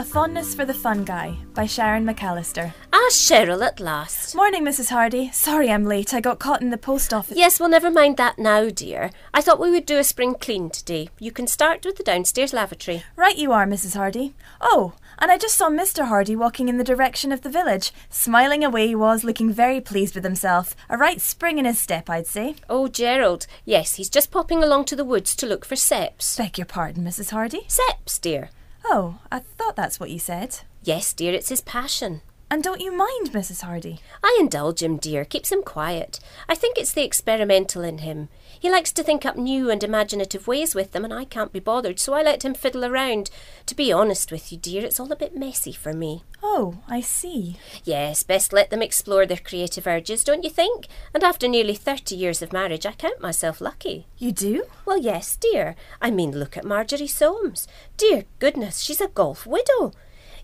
Fondness for the Fun Guy by Sharon McAllister. Ah, Cheryl, at last. Morning, Mrs. Hardy. Sorry I'm late. I got caught in the post office. Yes, well, never mind that now, dear. I thought we would do a spring clean today. You can start with the downstairs lavatory. Right you are, Mrs. Hardy. Oh, and I just saw Mr. Hardy walking in the direction of the village. Smiling away he was, looking very pleased with himself. A right spring in his step, I'd say. Oh, Gerald. Yes, he's just popping along to the woods to look for seps. Beg your pardon, Mrs. Hardy. Seps, dear. Oh, I thought that's what you said. Yes, dear, it's his passion. And don't you mind, Mrs. Hardy? I indulge him, dear. Keeps him quiet. I think it's the experimental in him. He likes to think up new and imaginative ways with them, and I can't be bothered, so I let him fiddle around. To be honest with you, dear, it's all a bit messy for me. Oh, I see. Yes, best let them explore their creative urges, don't you think? And after nearly 30 years of marriage, I count myself lucky. You do? Well, yes, dear. I mean, look at Marjorie Soames. Dear goodness, she's a golf widow.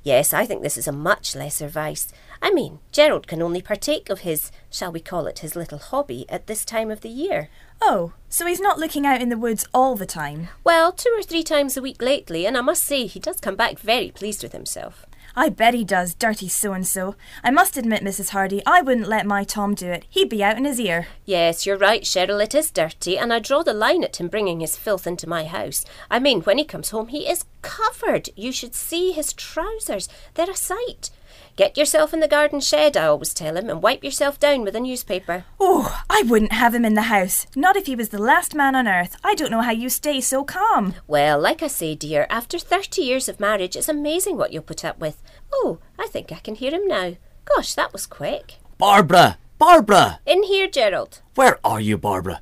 Yes, I think this is a much lesser vice. I mean, Gerald can only partake of his, shall we call it his little hobby, at this time of the year. Oh, so he's not looking out in the woods all the time? Well, 2 or 3 times a week lately, and I must say he does come back very pleased with himself. I bet he does, dirty so-and-so. I must admit, Mrs. Hardy, I wouldn't let my Tom do it. He'd be out in his ear. Yes, you're right, Cheryl, it is dirty, and I draw the line at him bringing his filth into my house. I mean, when he comes home, he is covered. You should see his trousers. They're a sight. Get yourself in the garden shed, I always tell him, and wipe yourself down with a newspaper. Oh, I wouldn't have him in the house. Not if he was the last man on earth. I don't know how you stay so calm. Well, like I say, dear, after 30 years of marriage, it's amazing what you'll put up with. Oh, I think I can hear him now. Gosh, that was quick. Barbara! Barbara! In here, Gerald. Where are you, Barbara?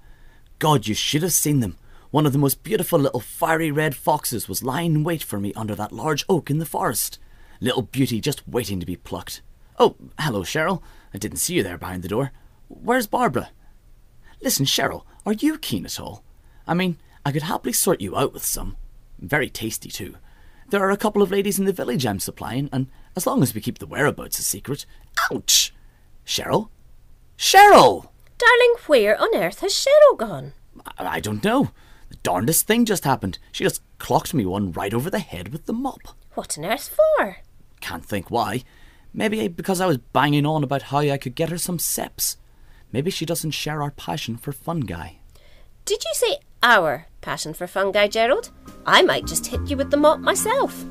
God, you should have seen them. One of the most beautiful little fiery red foxes was lying in wait for me under that large oak in the forest. Little beauty just waiting to be plucked. Oh, hello, Cheryl. I didn't see you there behind the door. Where's Barbara? Listen, Cheryl, are you keen at all? I mean, I could happily sort you out with some. Very tasty, too. There are a couple of ladies in the village I'm supplying, and as long as we keep the whereabouts a secret... Ouch! Cheryl? Cheryl! Darling, where on earth has Cheryl gone? I don't know. The darndest thing just happened. She just clocked me one right over the head with the mop. What on earth for? Can't think why. Maybe because I was banging on about how I could get her some seps. Maybe she doesn't share our passion for fungi. Did you say our passion for fungi, Gerald? I might just hit you with the mop myself.